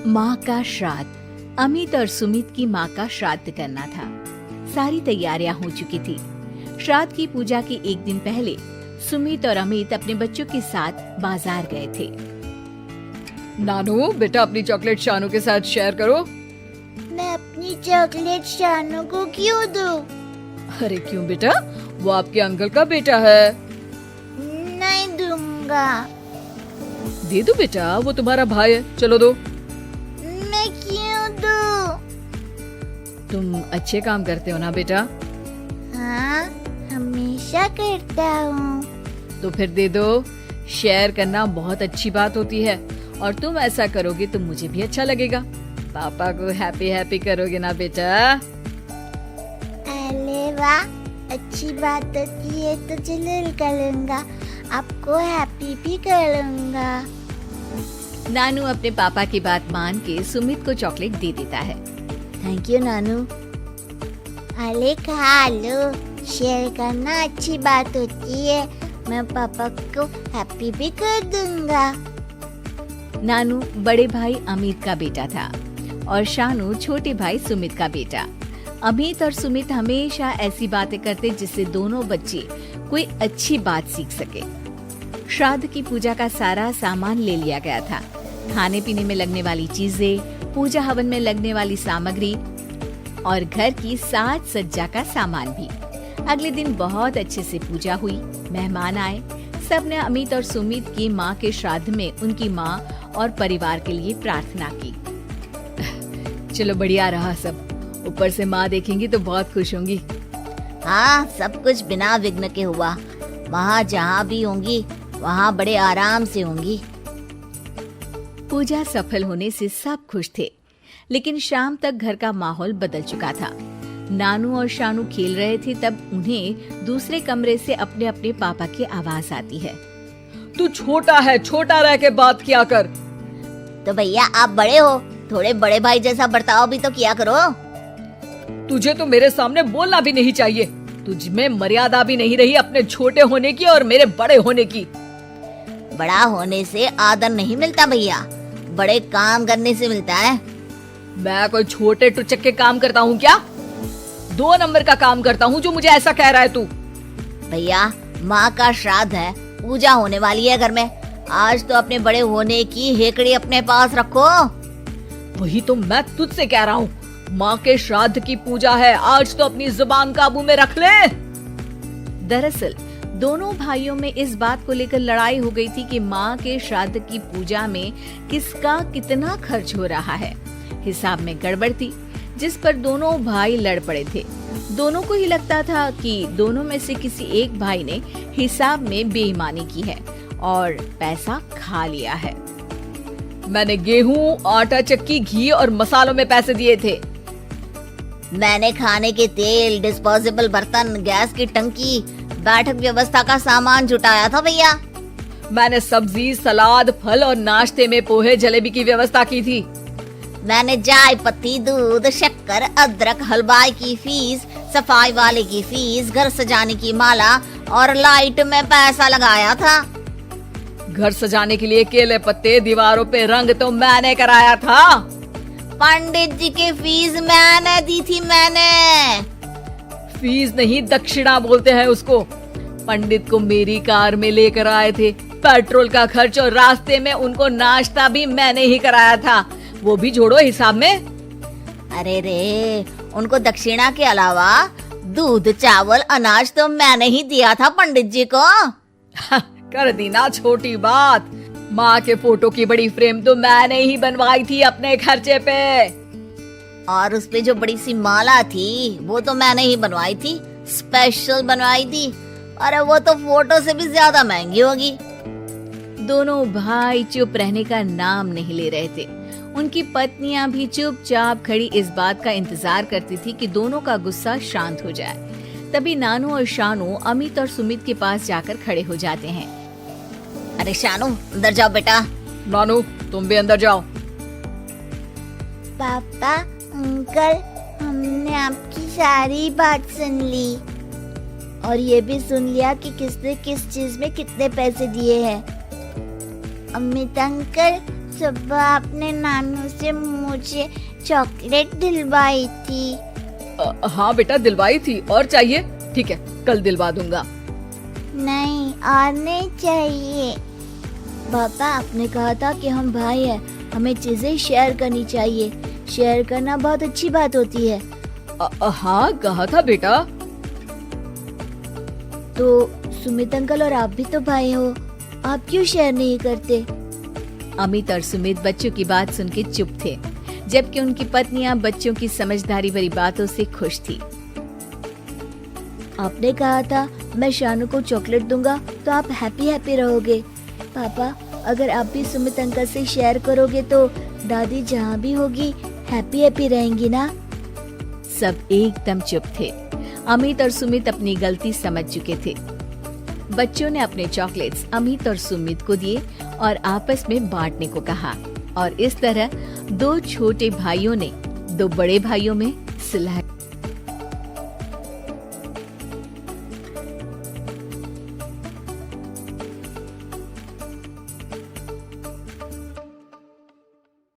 माँ का श्राद्ध। अमित और सुमित की माँ का श्राद्ध करना था। सारी तैयारियां हो चुकी थी। श्राद्ध की पूजा के एक दिन पहले सुमित और अमित अपने बच्चों के साथ बाजार गए थे। नानू बेटा अपनी चॉकलेट शानू के साथ शेयर करो। मैं अपनी चॉकलेट शानू को क्यों दूं? अरे क्यों बेटा, वो आपके अंकल का बेटा है। नहीं दूंगा। दे दो बेटा, वो तुम्हारा भाई है, चलो दो। मैं क्यों दूं? तुम अच्छे काम करते हो ना बेटा। हाँ, हमेशा करता हूँ। तो फिर दे दो। शेयर करना बहुत अच्छी बात होती है और तुम ऐसा करोगे तो मुझे भी अच्छा लगेगा। पापा को हैप्पी हैप्पी करोगे ना बेटा। अरे वाह, अच्छी बात होती है तो जरूर करूँगा। आपको हैप्पी भी करूँगा। नानू अपने पापा की बात मान के सुमित को चॉकलेट दे देता है। थैंक यू नानू। अरे खा लो, शेयर करना अच्छी बात होती है। मैं पापा को हैप्पी भी कर दूंगा। नानू बड़े भाई अमित का बेटा था और शानू छोटे भाई सुमित का बेटा। अमित और सुमित हमेशा ऐसी बातें करते जिससे दोनों बच्चे कोई अच्छी बात सीख सके। श्राद्ध की पूजा का सारा सामान ले लिया गया था। खाने पीने में लगने वाली चीजें, पूजा हवन में लगने वाली सामग्री और घर की साज सज्जा का सामान भी। अगले दिन बहुत अच्छे से पूजा हुई। मेहमान आए। सबने अमित और सुमित की माँ के श्राद्ध में उनकी माँ और परिवार के लिए प्रार्थना की। चलो बढ़िया रहा सब। ऊपर से माँ देखेंगी तो बहुत खुश होंगी। हाँ, सब कुछ बिना विघ्न के हुआ। वहाँ जहाँ भी होंगी वहाँ बड़े आराम से होंगी। पूजा सफल होने से सब खुश थे, लेकिन शाम तक घर का माहौल बदल चुका था। नानू और शानू खेल रहे थे, तब उन्हें दूसरे कमरे से अपने अपने पापा की आवाज आती है। तू छोटा है, छोटा रह के बात किया कर। तो भैया आप बड़े हो, थोड़े बड़े भाई जैसा बर्ताव भी तो किया करो। तुझे तो मेरे सामने बोलना भी नहीं चाहिए। तुझ में मर्यादा भी नहीं रही अपने छोटे होने की और मेरे बड़े होने की। बड़ा होने से आदर नहीं मिलता भैया, बड़े काम करने से मिलता है। मैं कोई छोटे टुचक के काम करता हूँ क्या? 2 नंबर का काम करता हूँ जो मुझे ऐसा कह रहा है तू। भैया माँ का श्राद्ध है, पूजा होने वाली है घर में। आज तो अपने बड़े होने की हेकड़ी अपने पास रखो। वही तो मैं तुझसे कह रहा हूँ। माँ के श्राद्ध की पूजा है, आज तो अपनी जुबान काबू में रख ले। दरअसल दोनों भाइयों में इस बात को लेकर लड़ाई हो गई थी कि माँ के श्राद्ध की पूजा में किसका कितना खर्च हो रहा है। हिसाब में गड़बड़ थी, जिस पर दोनों भाई लड़ पड़े थे। दोनों को ही लगता था कि दोनों में से किसी एक भाई ने हिसाब में बेईमानी की है और पैसा खा लिया है। मैंने गेहूं, आटा, चक्की, घी और मसालों में पैसे दिए थे। मैंने खाने के तेल, डिस्पोजेबल बर्तन, गैस की टंकी, बैठक व्यवस्था का सामान जुटाया था भैया। मैंने सब्जी, सलाद, फल और नाश्ते में पोहे, जलेबी की व्यवस्था की थी। मैंने चाय पत्ती, दूध, शक्कर, अदरक, हलवाई की फीस, सफाई वाले की फीस, घर सजाने की माला और लाइट में पैसा लगाया था। घर सजाने के लिए केले पत्ते, दीवारों पे रंग तो मैंने कराया था। पंडित जी की फीस मैंने दी थी। मैंने फीस नहीं, दक्षिणा बोलते हैं उसको। पंडित को मेरी कार में लेकर आए थे। पेट्रोल का खर्च और रास्ते में उनको नाश्ता भी मैंने ही कराया था। वो भी जोड़ो हिसाब में। अरे रे, उनको दक्षिणा के अलावा दूध, चावल, अनाज तो मैंने ही दिया था पंडित जी को। कर दी ना छोटी बात। माँ के फोटो की बड़ी फ्रेम तो मैंने ही बनवाई थी अपने खर्चे पे। और उसपे जो बड़ी सी माला थी वो तो मैंने ही बनवाई थी, स्पेशल बनवाई थी। अरे वो तो फोटो से भी ज्यादा महंगी होगी। दोनों भाई चुप रहने का नाम नहीं ले रहे थे। उनकी पत्नियां भी चुपचाप खड़ी इस बात का इंतजार करती थी कि दोनों का गुस्सा शांत हो जाए। तभी नानू और शानू अमित और सुमित के पास जाकर खड़े हो जाते हैं। अरे शानू अंदर जाओ बेटा। नानू तुम भी अंदर जाओ। पापा, अंकल, हमने आपकी सारी बात सुन ली और ये भी सुन लिया कि किसने किस चीज में कितने पैसे दिए हैं। अमित अंकल, सुबह अपने नानू से मुझे चॉकलेट दिलवाई थी। हाँ बेटा दिलवाई थी, और चाहिए? ठीक है, कल दिलवा दूंगा। नहीं, और नहीं चाहिए। पापा, आपने कहा था कि हम भाई हैं, हमें चीजें शेयर करनी चाहिए। शेयर करना बहुत अच्छी बात होती है। हाँ कहा था बेटा। तो सुमित अंकल और आप भी तो भाई हो, आप क्यों शेयर नहीं करते? अमित और सुमित बच्चों की बात सुन के चुप थे, जबकि उनकी पत्नियां बच्चों की समझदारी भरी बातों से खुश थी। आपने कहा था मैं शानू को चॉकलेट दूंगा तो आप हैप्पी हैप्पी रहोगे। पापा, अगर आप भी सुमित अंकल से शेयर करोगे तो दादी जहाँ भी होगी हैप्पी हैप्पी रहेंगी ना? सब एकदम चुप थे। अमित और सुमित अपनी गलती समझ चुके थे। बच्चों ने अपने चॉकलेट्स अमित और सुमित को दिए और आपस में बांटने को कहा, और इस तरह दो छोटे भाइयों ने दो बड़े भाइयों में सुलह